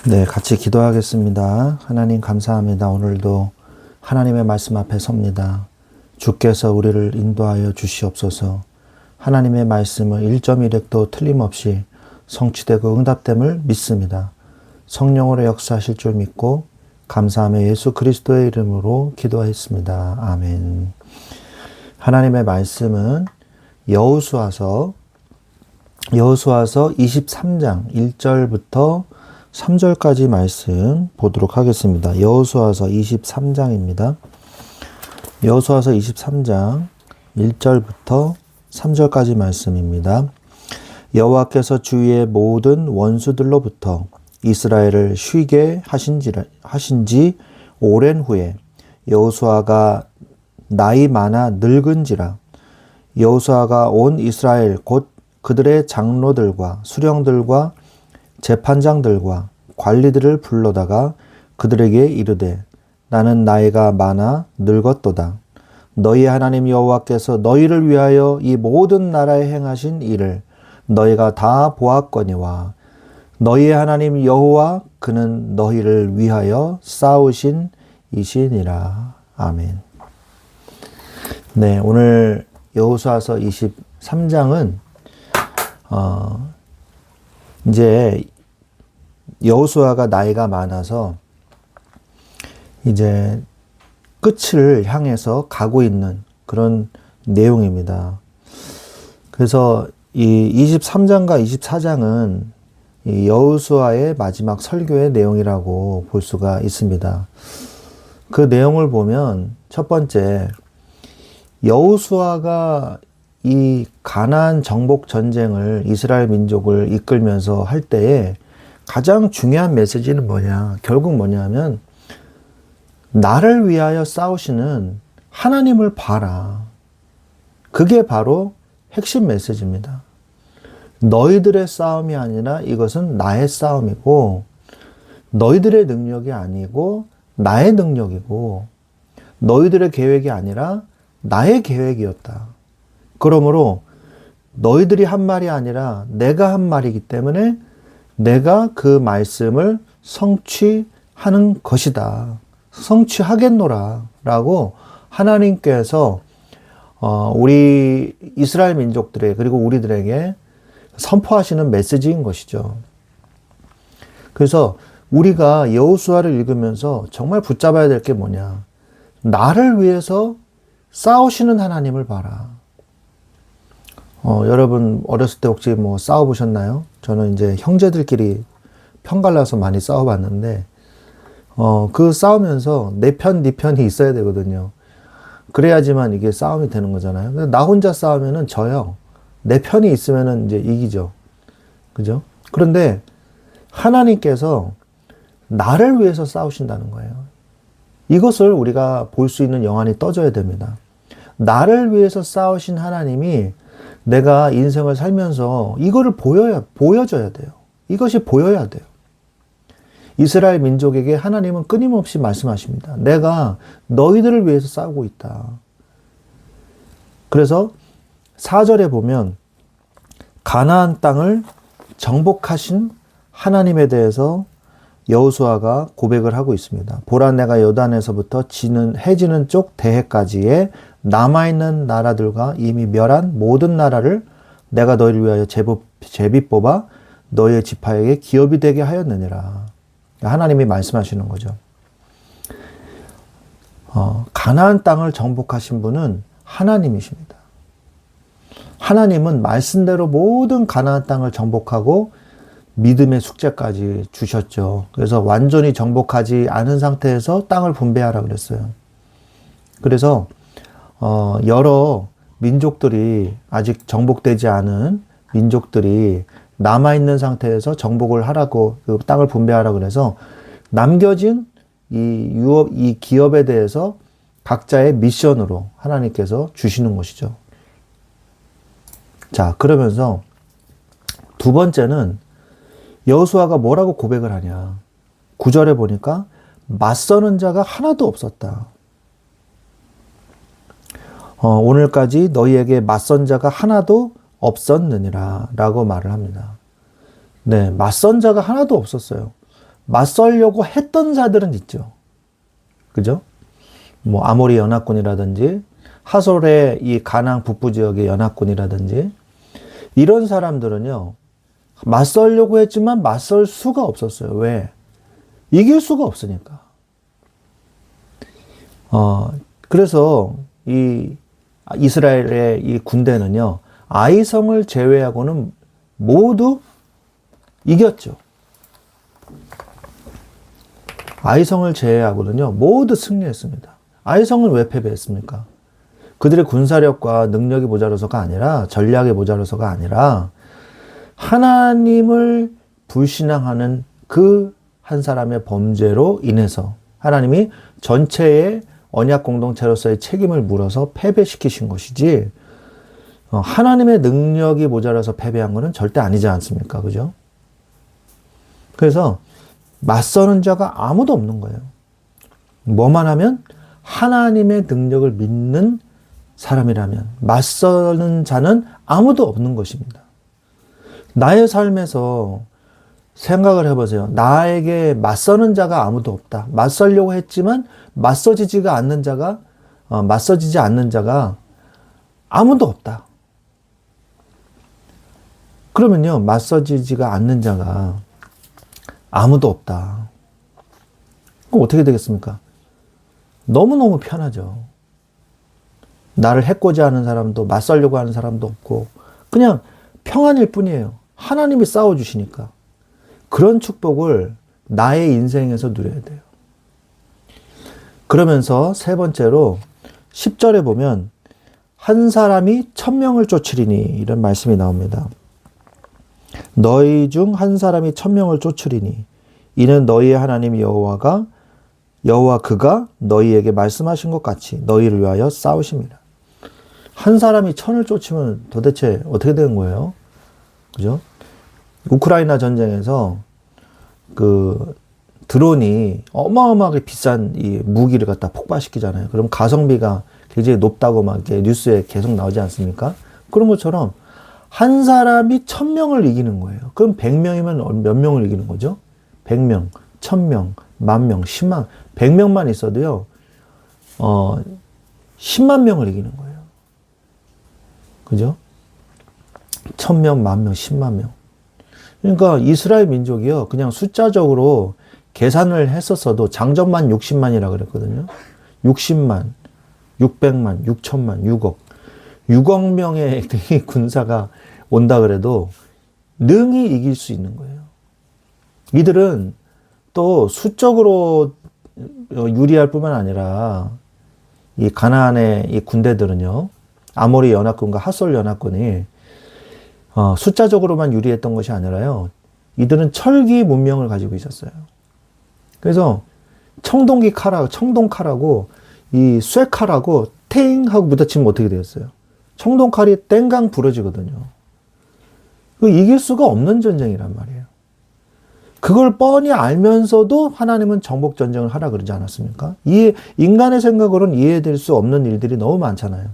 네, 같이 기도하겠습니다. 하나님 감사합니다. 오늘도 하나님의 말씀 앞에 섭니다. 주께서 우리를 인도하여 주시옵소서. 하나님의 말씀은 1.1획도 틀림없이 성취되고 응답됨을 믿습니다. 성령으로 역사하실 줄 믿고 감사하며 예수 그리스도의 이름으로 기도했습니다. 아멘. 하나님의 말씀은 여호수아서 23장 1절부터 3절까지 말씀 보도록 하겠습니다. 여호수아서 23장입니다. 여호수아서 23장 1절부터 3절까지 말씀입니다. 여호와께서 주위의 모든 원수들로부터 이스라엘을 쉬게 하신 지 오랜 후에 여호수아가 나이 많아 늙은지라 여호수아가 온 이스라엘 곧 그들의 장로들과 수령들과 재판장들과 관리들을 불러다가 그들에게 이르되 나는 나이가 많아 늙었도다. 너희 하나님 여호와께서 너희를 위하여 이 모든 나라에 행하신 일을 너희가 다 보았거니와 너희의 하나님 여호와 그는 너희를 위하여 싸우신 이시니라. 아멘. 네, 오늘 여호수아서 23장은 이제 여호수아가 나이가 많아서 이제 끝을 향해서 가고 있는 그런 내용입니다. 그래서 이 23장과 24장은 이 여호수아의 마지막 설교의 내용이라고 볼 수가 있습니다. 그 내용을 보면 첫 번째, 여호수아가 이 가나안 정복 전쟁을 이스라엘 민족을 이끌면서 할 때에 가장 중요한 메시지는 뭐냐? 결국 뭐냐면 나를 위하여 싸우시는 하나님을 봐라. 그게 바로 핵심 메시지입니다. 너희들의 싸움이 아니라 이것은 나의 싸움이고 너희들의 능력이 아니고 나의 능력이고 너희들의 계획이 아니라 나의 계획이었다. 그러므로 너희들이 한 말이 아니라 내가 한 말이기 때문에 내가 그 말씀을 성취하는 것이다. 성취하겠노라 라고 하나님께서 우리 이스라엘 민족들에 그리고 우리들에게 선포하시는 메시지인 것이죠. 그래서 우리가 여호수아를 읽으면서 정말 붙잡아야 될 게 뭐냐. 나를 위해서 싸우시는 하나님을 봐라. 여러분 어렸을 때 혹시 뭐 싸워보셨나요? 저는 이제 형제들끼리 편갈라서 많이 싸워봤는데 그 싸우면서 내 편, 네 편이 있어야 되거든요. 그래야지만 이게 싸움이 되는 거잖아요. 근데 나 혼자 싸우면은 져요. 내 편이 있으면은 이제 이기죠. 그죠? 그런데 하나님께서 나를 위해서 싸우신다는 거예요. 이것을 우리가 볼 수 있는 영안이 떠져야 됩니다. 나를 위해서 싸우신 하나님이 내가 인생을 살면서 이거를 보여줘야 돼요. 이것이 보여야 돼요. 이스라엘 민족에게 하나님은 끊임없이 말씀하십니다. 내가 너희들을 위해서 싸우고 있다. 그래서 4절에 보면 가나안 땅을 정복하신 하나님에 대해서 여호수아가 고백을 하고 있습니다. 보라 내가 요단에서부터 해지는 쪽 대해까지의 남아있는 나라들과 이미 멸한 모든 나라를 내가 너희를 위하여 제비 뽑아 너희의 지파에게 기업이 되게 하였느니라. 하나님이 말씀하시는 거죠. 가나안 땅을 정복하신 분은 하나님이십니다. 하나님은 말씀대로 모든 가나안 땅을 정복하고 믿음의 숙제까지 주셨죠. 그래서 완전히 정복하지 않은 상태에서 땅을 분배하라 그랬어요. 그래서 여러 민족들이 아직 정복되지 않은 민족들이 남아있는 상태에서 정복을 하라고 그 땅을 분배하라고 그래서 남겨진 이 기업에 대해서 각자의 미션으로 하나님께서 주시는 것이죠. 자, 그러면서 두 번째는 여호수아가 뭐라고 고백을 하냐. 9절에 보니까 맞서는 자가 하나도 없었다. 오늘까지 너희에게 맞선 자가 하나도 없었느니라 라고 말을 합니다. 네, 맞선 자가 하나도 없었어요. 맞설려고 했던 자들은 있죠. 그죠? 뭐 아모리 연합군이라든지 하솔의 이 가나안 북부 지역의 연합군이라든지 이런 사람들은요. 맞설려고 했지만 맞설 수가 없었어요. 왜? 이길 수가 없으니까. 그래서 이 이스라엘의 이 군대는요. 아이성을 제외하고는 모두 이겼죠. 아이성을 제외하고는요. 모두 승리했습니다. 아이성은 왜 패배했습니까? 그들의 군사력과 능력이 모자라서가 아니라 전략이 모자라서가 아니라 하나님을 불신앙하는 그 한 사람의 범죄로 인해서 하나님이 전체의 언약 공동체로서의 책임을 물어서 패배시키신 것이지 하나님의 능력이 모자라서 패배한 것은 절대 아니지 않습니까? 그죠? 그래서 맞서는 자가 아무도 없는 거예요. 뭐만 하면 하나님의 능력을 믿는 사람이라면 맞서는 자는 아무도 없는 것입니다. 나의 삶에서 생각을 해보세요. 나에게 맞서는 자가 아무도 없다. 맞서려고 했지만 맞서지지 않는 자가 아무도 없다. 그러면요, 맞서지지가 않는 자가 아무도 없다. 그럼 어떻게 되겠습니까? 너무너무 편하죠. 나를 해코지 하는 사람도 맞서려고 하는 사람도 없고 그냥 평안일 뿐이에요. 하나님이 싸워주시니까. 그런 축복을 나의 인생에서 누려야 돼요. 그러면서 세 번째로 10절에 보면 한 사람이 1000명을 쫓으리니 이런 말씀이 나옵니다. 너희 중 한 사람이 1000명을 쫓으리니 이는 너희의 하나님 여호와 그가 너희에게 말씀하신 것 같이 너희를 위하여 싸우심이라. 한 사람이 1000을 쫓으면 도대체 어떻게 되는 거예요? 그죠? 우크라이나 전쟁에서 그 드론이 어마어마하게 비싼 이 무기를 갖다 폭발시키잖아요. 그럼 가성비가 굉장히 높다고 막 이렇게 뉴스에 계속 나오지 않습니까? 그런 것처럼 한 사람이 1000명을 이기는 거예요. 그럼 100명이면 몇 명을 이기는 거죠? 100명, 1000명, 10,000명, 10만, 100명만 있어도요, 10만 명을 이기는 거예요. 그죠? 1000명, 10,000명, 10만 명. 그러니까 이스라엘 민족이요, 그냥 숫자적으로 계산을 했었어도 장전만 60만이라 그랬거든요. 60만, 600만, 6천만, 6억. 6억 명의 군사가 온다 그래도 능히 이길 수 있는 거예요. 이들은 또 수적으로 유리할 뿐만 아니라 이 가나안의 이 군대들은요, 아모리 연합군과 핫솔 연합군이 숫자적으로만 유리했던 것이 아니라요, 이들은 철기 문명을 가지고 있었어요. 그래서 청동칼하고 이 쇠칼하고 탱 하고 부딪히면 어떻게 되었어요? 청동칼이 땡강 부러지거든요. 이길 수가 없는 전쟁이란 말이에요. 그걸 뻔히 알면서도 하나님은 정복 전쟁을 하라 그러지 않았습니까? 인간의 생각으로는 이해될 수 없는 일들이 너무 많잖아요.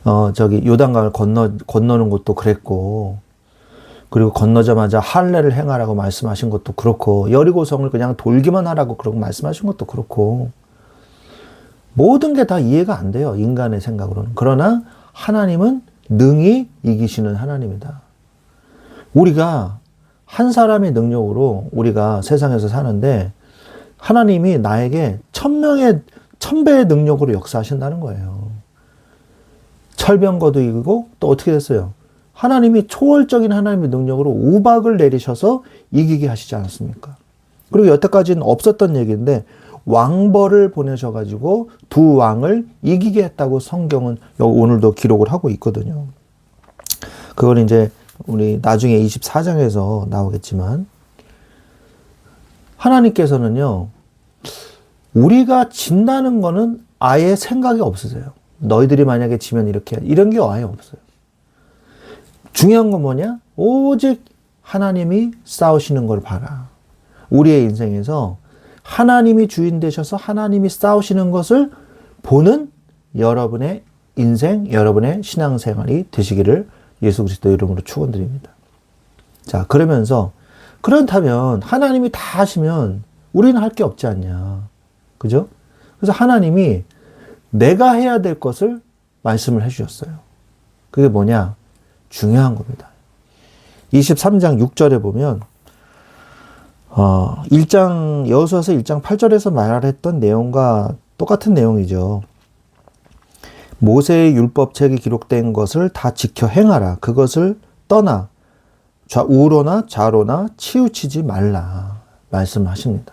요단강을 건너는 것도 그랬고, 그리고 건너자마자 할례를 행하라고 말씀하신 것도 그렇고, 여리고성을 그냥 돌기만 하라고 그러고 말씀하신 것도 그렇고, 모든 게 다 이해가 안 돼요. 인간의 생각으로는. 그러나 하나님은 능히 이기시는 하나님이다. 우리가 한 사람의 능력으로 우리가 세상에서 사는데 하나님이 나에게 1000배의 능력으로 역사하신다는 거예요. 철병거도 이기고 또 어떻게 됐어요? 하나님이 초월적인 하나님의 능력으로 우박을 내리셔서 이기게 하시지 않았습니까? 그리고 여태까지는 없었던 얘기인데 왕벌을 보내셔가지고 두 왕을 이기게 했다고 성경은 오늘도 기록을 하고 있거든요. 그걸 이제 우리 나중에 24장에서 나오겠지만, 하나님께서는요, 우리가 진다는 거는 아예 생각이 없으세요. 너희들이 만약에 지면 이렇게, 이런 게 아예 없어요. 중요한 건 뭐냐? 오직 하나님이 싸우시는 걸 봐라. 우리의 인생에서 하나님이 주인 되셔서 하나님이 싸우시는 것을 보는 여러분의 인생, 여러분의 신앙생활이 되시기를 예수 그리스도 이름으로 축원드립니다. 자, 그러면서 그렇다면 하나님이 다 하시면 우리는 할 게 없지 않냐. 그죠? 그래서 하나님이 내가 해야 될 것을 말씀을 해주셨어요. 그게 뭐냐? 중요한 겁니다. 23장 6절에 보면 1장 여호수아서 1장 8절에서 말했던 내용과 똑같은 내용이죠. 모세의 율법책에 기록된 것을 다 지켜 행하라. 그것을 떠나 우로나 좌로나 치우치지 말라 말씀하십니다.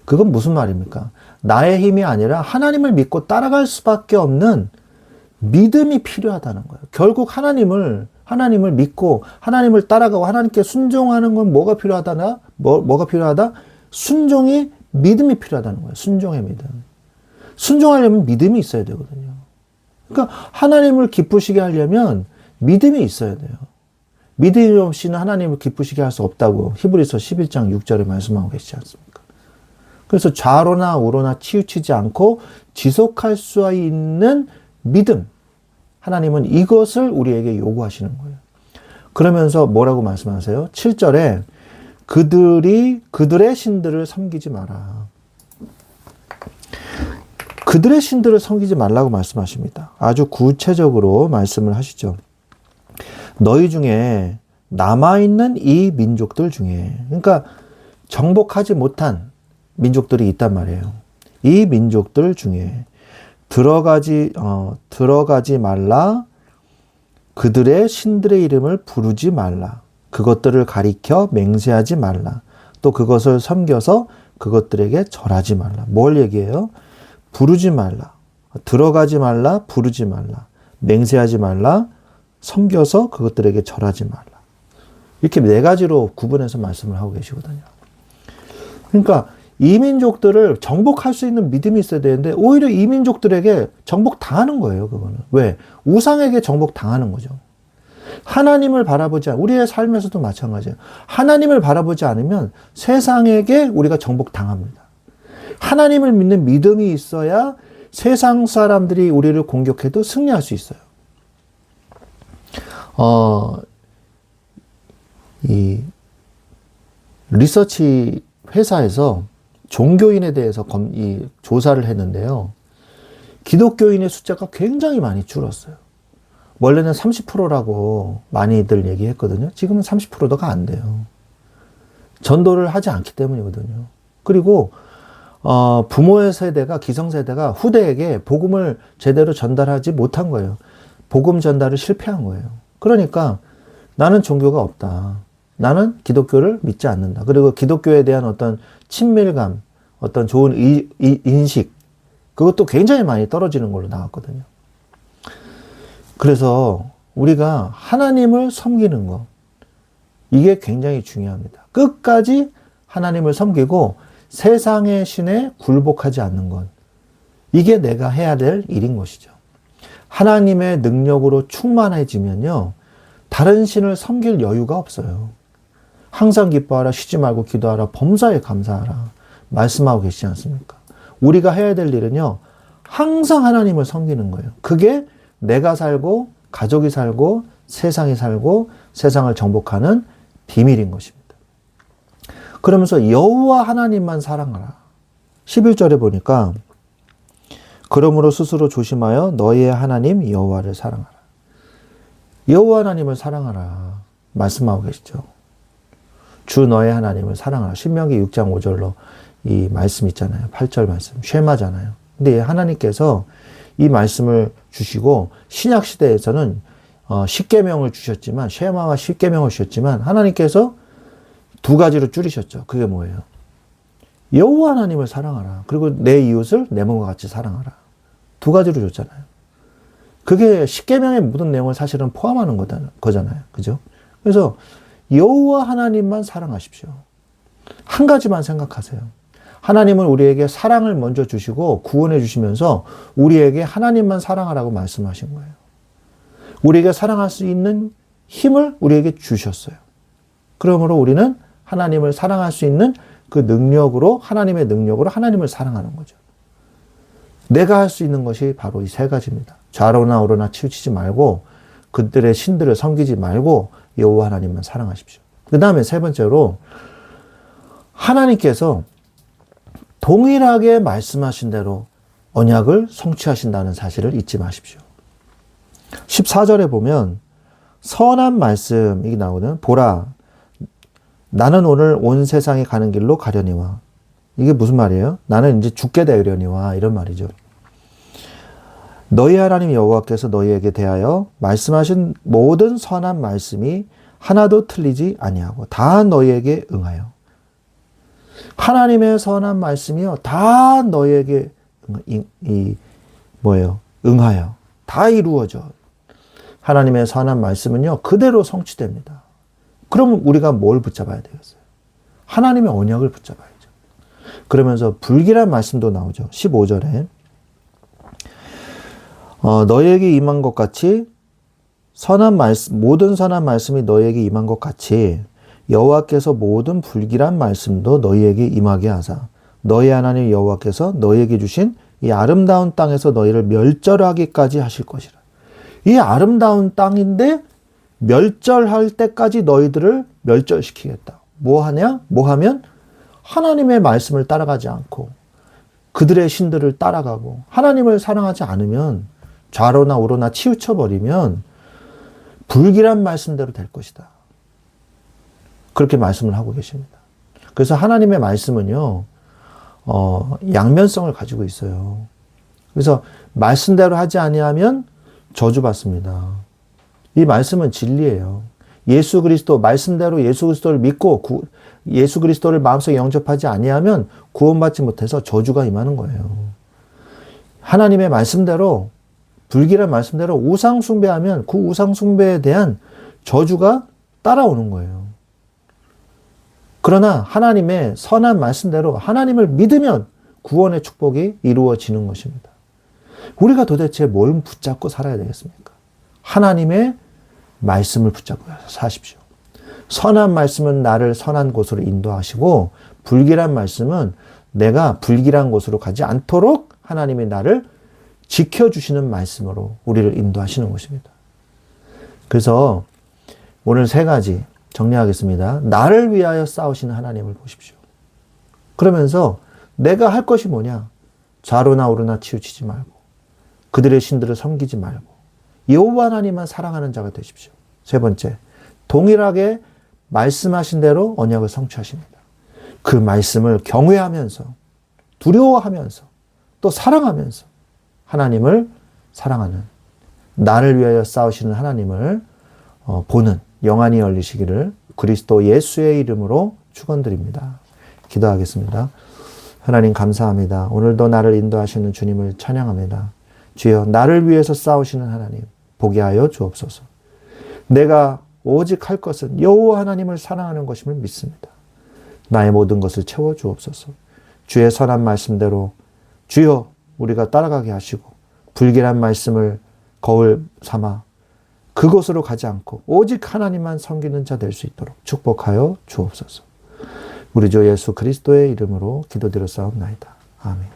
그건 무슨 말입니까? 나의 힘이 아니라 하나님을 믿고 따라갈 수밖에 없는 믿음이 필요하다는 거예요. 결국 하나님을 믿고 하나님을 따라가고 하나님께 순종하는 건 뭐가 필요하다나? 뭐가 필요하다? 순종이 믿음이 필요하다는 거예요. 순종의 믿음. 순종하려면 믿음이 있어야 되거든요. 그러니까 하나님을 기쁘시게 하려면 믿음이 있어야 돼요. 믿음이 없이는 하나님을 기쁘시게 할 수 없다고 히브리서 11장 6절에 말씀하고 계시지 않습니까? 그래서 좌로나 우로나 치우치지 않고 지속할 수 있는 믿음. 하나님은 이것을 우리에게 요구하시는 거예요. 그러면서 뭐라고 말씀하세요? 7절에 그들의 신들을 섬기지 마라. 그들의 신들을 섬기지 말라고 말씀하십니다. 아주 구체적으로 말씀을 하시죠. 너희 중에 남아있는 이 민족들 중에, 그러니까 정복하지 못한 민족들이 있단 말이에요. 이 민족들 중에 들어가지 말라. 그들의 신들의 이름을 부르지 말라. 그것들을 가리켜 맹세하지 말라. 또 그것을 섬겨서 그것들에게 절하지 말라. 뭘 얘기해요? 부르지 말라. 들어가지 말라. 부르지 말라. 맹세하지 말라. 섬겨서 그것들에게 절하지 말라. 이렇게 네 가지로 구분해서 말씀을 하고 계시거든요. 그러니까 이 민족들을 정복할 수 있는 믿음이 있어야 되는데 오히려 이 민족들에게 정복당하는 거예요. 그거는. 왜? 우상에게 정복당하는 거죠. 하나님을 바라보지 않으면 우리의 삶에서도 마찬가지예요. 하나님을 바라보지 않으면 세상에게 우리가 정복당합니다. 하나님을 믿는 믿음이 있어야 세상 사람들이 우리를 공격해도 승리할 수 있어요. 이 리서치 회사에서 종교인에 대해서 조사를 했는데요. 기독교인의 숫자가 굉장히 많이 줄었어요. 원래는 30%라고 많이들 얘기했거든요. 지금은 30%가 안 돼요. 전도를 하지 않기 때문이거든요. 그리고 부모의 세대가, 기성세대가 후대에게 복음을 제대로 전달하지 못한 거예요. 복음 전달을 실패한 거예요. 그러니까 나는 종교가 없다. 나는 기독교를 믿지 않는다. 그리고 기독교에 대한 어떤 친밀감, 어떤 좋은 인식, 그것도 굉장히 많이 떨어지는 걸로 나왔거든요. 그래서 우리가 하나님을 섬기는 것, 이게 굉장히 중요합니다. 끝까지 하나님을 섬기고 세상의 신에 굴복하지 않는 것, 이게 내가 해야 될 일인 것이죠. 하나님의 능력으로 충만해지면요, 다른 신을 섬길 여유가 없어요. 항상 기뻐하라, 쉬지 말고 기도하라, 범사에 감사하라 말씀하고 계시지 않습니까? 우리가 해야 될 일은요, 항상 하나님을 섬기는 거예요. 그게 내가 살고 가족이 살고 세상이 살고 세상을 정복하는 비밀인 것입니다. 그러면서 여호와 하나님만 사랑하라. 11절에 보니까 그러므로 스스로 조심하여 너희의 하나님 여호와를 사랑하라. 여호와 하나님을 사랑하라 말씀하고 계시죠. 주 너의 하나님을 사랑하라. 신명기 6장 5절로 이 말씀 있잖아요. 8절 말씀. 쉐마잖아요. 근데 하나님께서 이 말씀을 주시고 신약 시대에서는 십계명을 주셨지만, 쉐마와 십계명을 주셨지만 하나님께서 두 가지로 줄이셨죠. 그게 뭐예요? 여호와 하나님을 사랑하라. 그리고 내 이웃을 내 몸과 같이 사랑하라. 두 가지로 줬잖아요. 그게 십계명의 모든 내용을 사실은 포함하는 거잖아요. 그죠? 그래서 여호와 하나님만 사랑하십시오. 한 가지만 생각하세요. 하나님은 우리에게 사랑을 먼저 주시고 구원해 주시면서 우리에게 하나님만 사랑하라고 말씀하신 거예요. 우리에게 사랑할 수 있는 힘을 우리에게 주셨어요. 그러므로 우리는 하나님을 사랑할 수 있는 그 능력으로, 하나님의 능력으로 하나님을 사랑하는 거죠. 내가 할 수 있는 것이 바로 이 세 가지입니다. 좌로나 우로나 치우치지 말고 그들의 신들을 섬기지 말고 여호와 하나님만 사랑하십시오. 그 다음에 세 번째로 하나님께서 동일하게 말씀하신 대로 언약을 성취하신다는 사실을 잊지 마십시오. 14절에 보면 선한 말씀이 나오는 보라 나는 오늘 온 세상에 가는 길로 가려니와 이게 무슨 말이에요? 나는 이제 죽게 되려니와 이런 말이죠. 너희 하나님 여호와께서 너희에게 대하여 말씀하신 모든 선한 말씀이 하나도 틀리지 아니하고 다 너희에게 응하여 하나님의 선한 말씀이요 다 너희에게 응하여 다 이루어져. 하나님의 선한 말씀은요 그대로 성취됩니다. 그러면 우리가 뭘 붙잡아야 되겠어요? 하나님의 언약을 붙잡아야죠. 그러면서 불길한 말씀도 나오죠. 15절에 너희에게 임한 것 같이 선한 말씀 모든 선한 말씀이 너희에게 임한 것 같이 여호와께서 모든 불길한 말씀도 너희에게 임하게 하사 너희 하나님 여호와께서 너희에게 주신 이 아름다운 땅에서 너희를 멸절하기까지 하실 것이라. 이 아름다운 땅인데 멸절할 때까지 너희들을 멸절시키겠다. 뭐 하면 하나님의 말씀을 따라가지 않고 그들의 신들을 따라가고 하나님을 사랑하지 않으면 좌로나 우로나 치우쳐버리면 불길한 말씀대로 될 것이다. 그렇게 말씀을 하고 계십니다. 그래서 하나님의 말씀은요, 양면성을 가지고 있어요. 그래서 말씀대로 하지 아니하면 저주받습니다. 이 말씀은 진리예요. 예수 그리스도, 말씀대로 예수 그리스도를 믿고 예수 그리스도를 마음속에 영접하지 아니하면 구원받지 못해서 저주가 임하는 거예요. 하나님의 말씀대로, 불길한 말씀대로 우상 숭배하면 그 우상 숭배에 대한 저주가 따라오는 거예요. 그러나 하나님의 선한 말씀대로 하나님을 믿으면 구원의 축복이 이루어지는 것입니다. 우리가 도대체 뭘 붙잡고 살아야 되겠습니까? 하나님의 말씀을 붙잡고 사십시오. 선한 말씀은 나를 선한 곳으로 인도하시고 불길한 말씀은 내가 불길한 곳으로 가지 않도록 하나님이 나를 지켜주시는 말씀으로 우리를 인도하시는 것입니다. 그래서 오늘 세 가지 정리하겠습니다. 나를 위하여 싸우시는 하나님을 보십시오. 그러면서 내가 할 것이 뭐냐? 좌로나 우로나 치우치지 말고 그들의 신들을 섬기지 말고 여호와 하나님만 사랑하는 자가 되십시오. 세 번째, 동일하게 말씀하신 대로 언약을 성취하십니다. 그 말씀을 경외하면서 두려워하면서 또 사랑하면서 하나님을 사랑하는 나를 위하여 싸우시는 하나님을 보는 영안이 열리시기를 그리스도 예수의 이름으로 축원드립니다. 기도하겠습니다. 하나님 감사합니다. 오늘도 나를 인도하시는 주님을 찬양합니다. 주여 나를 위해서 싸우시는 하나님 보게 하여 주옵소서. 내가 오직 할 것은 여호와 하나님을 사랑하는 것임을 믿습니다. 나의 모든 것을 채워 주옵소서. 주의 선한 말씀대로 주여 우리가 따라가게 하시고 불길한 말씀을 거울 삼아 그곳으로 가지 않고 오직 하나님만 섬기는 자 될 수 있도록 축복하여 주옵소서. 우리 주 예수 그리스도의 이름으로 기도드렸사옵나이다. 아멘.